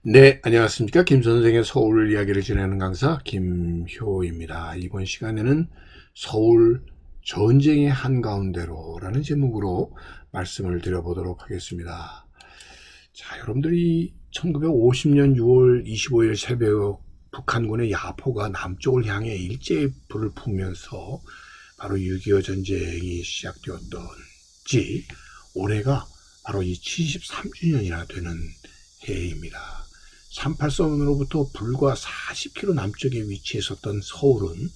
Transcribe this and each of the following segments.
네, 안녕하십니까. 김 선생의 서울 이야기를 진행하는 강사 김효입니다. 이번 시간에는 서울 전쟁의 한가운데로라는 제목으로 말씀을 드려보도록 하겠습니다. 자, 여러분들이 1950년 6월 25일 새벽 북한군의 야포가 남쪽을 향해 일제히 불을 품면서 바로 6.25 전쟁이 시작되었던지 올해가 바로 이 73주년이나 되는 해입니다. 38선으로부터 불과 40km 남쪽에 위치했었던 서울은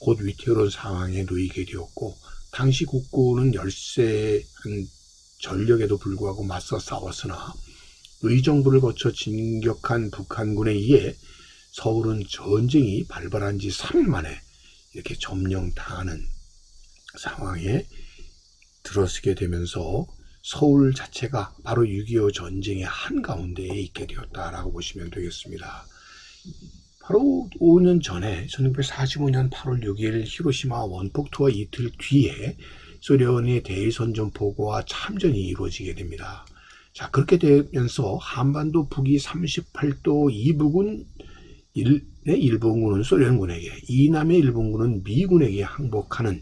곧 위태로운 상황에 놓이게 되었고, 당시 국군은 열세한 전력에도 불구하고 맞서 싸웠으나 의정부를 거쳐 진격한 북한군에 의해 서울은 전쟁이 발발한 지 3일 만에 이렇게 점령당하는 상황에 들어서게 되면서 서울 자체가 바로 6.25 전쟁의 한가운데에 있게 되었다라고 보시면 되겠습니다. 바로 5년 전에 1945년 8월 6일 히로시마 원폭투하 이틀 뒤에 소련의 대일선전 보고와 참전이 이루어지게 됩니다. 자, 그렇게 되면서 한반도 북위 38도 이북은 일본군은 소련군에게, 이남의 일본군은 미군에게 항복하는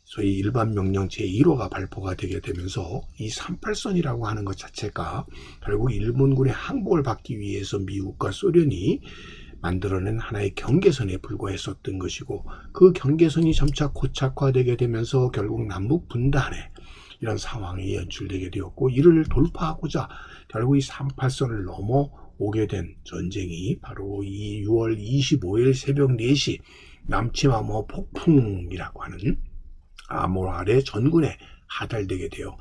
소위 일반 명령 제1호가 발표가 되게 되면서 이 38선이라고 하는 것 자체가 결국 일본군의 항복을 받기 위해서 미국과 소련이 만들어낸 하나의 경계선에 불과했었던 것이고, 그 경계선이 점차 고착화되게 되면서 결국 남북 분단의 이런 상황이 연출되게 되었고, 이를 돌파하고자 결국 이 38선을 넘어오게 된 전쟁이 바로 이 6월 25일 새벽 4시 남치마모 폭풍이라고 하는 암호 아래 전군에 하달되게 되어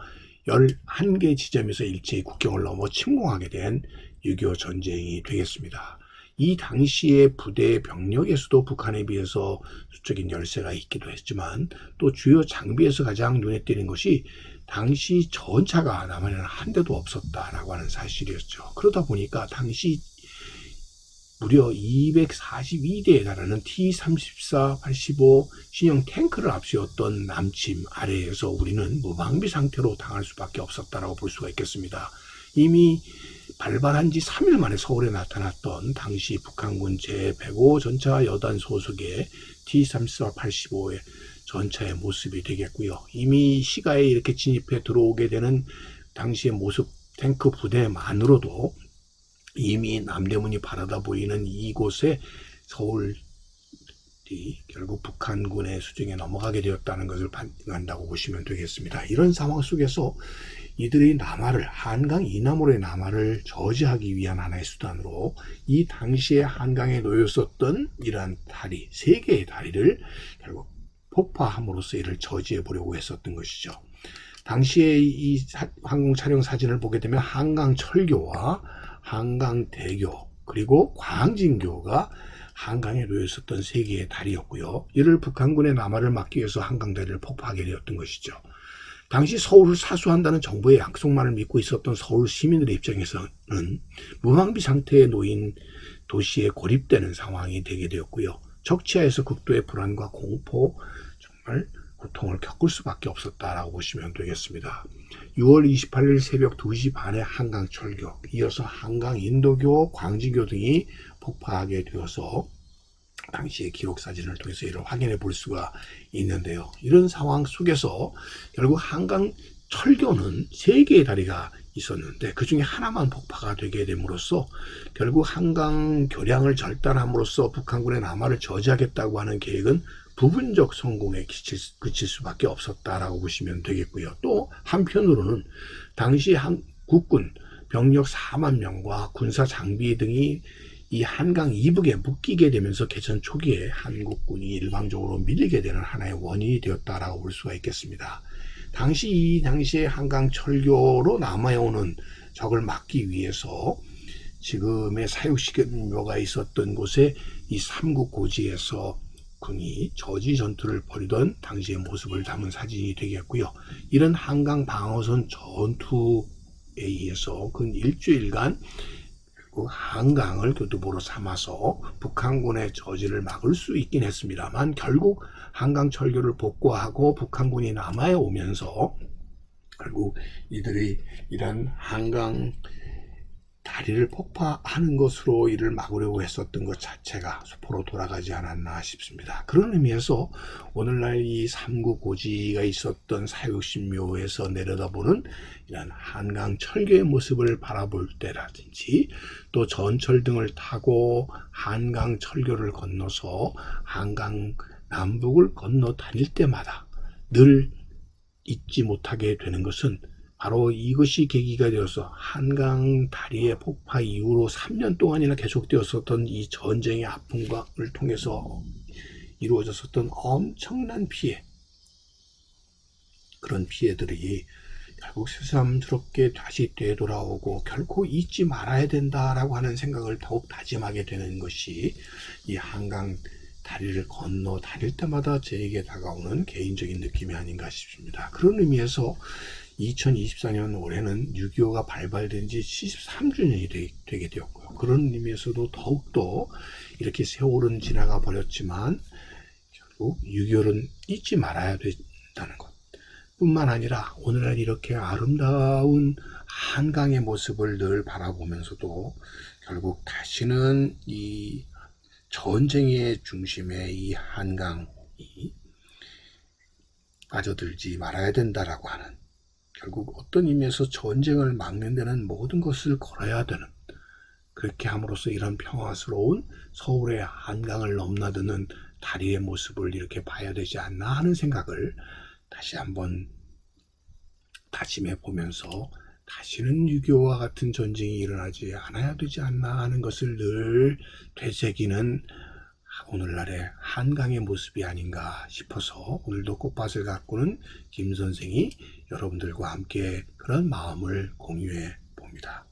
11개 지점에서 일제히 국경을 넘어 침공하게 된 6.25 전쟁이 되겠습니다. 이 당시의 부대 병력에서도 북한에 비해서 수적인 열세가 있기도 했지만, 또 주요 장비에서 가장 눈에 띄는 것이 당시 전차가 남한에는 한 대도 없었다라고 하는 사실이었죠. 그러다 보니까 당시 무려 242대에 달하는 T-34-85 신형 탱크를 앞세웠던 남침 아래에서 우리는 무방비 상태로 당할 수밖에 없었다라고 볼 수가 있겠습니다. 이미 발발한 지 3일 만에 서울에 나타났던 당시 북한군 제105 전차 여단 소속의 T-34-85의 전차의 모습이 되겠고요. 이미 시가에 이렇게 진입해 들어오게 되는 당시의 모습, 탱크 부대만으로도 이미 남대문이 바라다 보이는 이곳에 서울이 결국 북한군의 수중에 넘어가게 되었다는 것을 반증한다고 보시면 되겠습니다. 이런 상황 속에서 이들이 남하를, 한강 이남으로의 남하를 저지하기 위한 하나의 수단으로 이 당시에 한강에 놓였었던 이러한 다리, 3개의 다리를 결국 폭파함으로써 이를 저지해 보려고 했었던 것이죠. 당시에 이 항공 촬영 사진을 보게 되면 한강 철교와 한강대교 그리고 광진교가 한강에 놓였었던 3개의 다리였고요. 이를 북한군의 남하를 막기 위해서 한강다리를 폭파하게 되었던 것이죠. 당시 서울을 사수한다는 정부의 약속만을 믿고 있었던 서울 시민들의 입장에서는 무방비 상태에 놓인 도시에 고립되는 상황이 되게 되었고요. 적치하에서 극도의 불안과 공포, 정말 고통을 겪을 수밖에 없었다라고 보시면 되겠습니다. 6월 28일 새벽 2시 반에 한강 철교, 이어서 한강 인도교, 광진교 등이 폭파하게 되어서 당시의 기록 사진을 통해서 이를 확인해 볼 수가 있는데요. 이런 상황 속에서 결국 한강 철교는 3개의 다리가 있었는데 그 중에 하나만 폭파가 되게 됨으로써 결국 한강 교량을 절단함으로써 북한군의 남하를 저지하겠다고 하는 계획은 부분적 성공에 그칠 수밖에 없었다라고 보시면 되겠고요. 또 한편으로는 당시 국군 병력 4만 명과 군사 장비 등이 이 한강 이북에 묶이게 되면서 개천 초기에 한국군이 일방적으로 밀리게 되는 하나의 원인이 되었다라고 볼 수가 있겠습니다. 이 당시에 한강 철교로 남아오는 적을 막기 위해서 지금의 사육식묘가 있었던 곳에 이 삼국 고지에서 군이 저지 전투를 벌이던 당시의 모습을 담은 사진이 되겠고요. 이런 한강 방어선 전투에 의해서 근 일주일간 한강을 교두보로 삼아서 북한군의 저지를 막을 수 있긴 했습니다만, 결국 한강 철교를 복구하고 북한군이 남하에 오면서 결국 이들이 이런 한강 다리를 폭파하는 것으로 이를 막으려고 했었던 것 자체가 수포로 돌아가지 않았나 싶습니다. 그런 의미에서 오늘날 이 삼국고지가 있었던 사육신묘에서 내려다보는 이런 한강 철교의 모습을 바라볼 때라든지 또 전철 등을 타고 한강 철교를 건너서 한강 남북을 건너 다닐 때마다 늘 잊지 못하게 되는 것은 바로 이것이 계기가 되어서 한강 다리의 폭파 이후로 3년 동안이나 계속되었었던 이 전쟁의 아픔을 통해서 이루어졌었던 엄청난 피해, 그런 피해들이 결국 새삼스럽게 다시 되돌아오고 결코 잊지 말아야 된다라고 하는 생각을 더욱 다짐하게 되는 것이 이 한강 다리를 건너 다닐 때마다 저에게 다가오는 개인적인 느낌이 아닌가 싶습니다. 그런 의미에서 2024년 올해는 6.25가 발발된 지 73주년이 되게 되었고요. 그런 의미에서도 더욱더 이렇게 세월은 지나가 버렸지만 결국 6.25는 잊지 말아야 된다는 것 뿐만 아니라 오늘날 이렇게 아름다운 한강의 모습을 늘 바라보면서도 결국 다시는 이 전쟁의 중심에 이 한강이 빠져들지 말아야 된다라고 하는, 결국 어떤 의미에서 전쟁을 막는 데는 모든 것을 걸어야 되는, 그렇게 함으로써 이런 평화스러운 서울의 한강을 넘나드는 다리의 모습을 이렇게 봐야 되지 않나 하는 생각을 다시 한번 다짐해 보면서 다시는 6.25와 같은 전쟁이 일어나지 않아야 되지 않나 하는 것을 늘 되새기는 오늘날의 한강의 모습이 아닌가 싶어서 오늘도 꽃밭을 가꾸는 김 선생이 여러분들과 함께 그런 마음을 공유해 봅니다.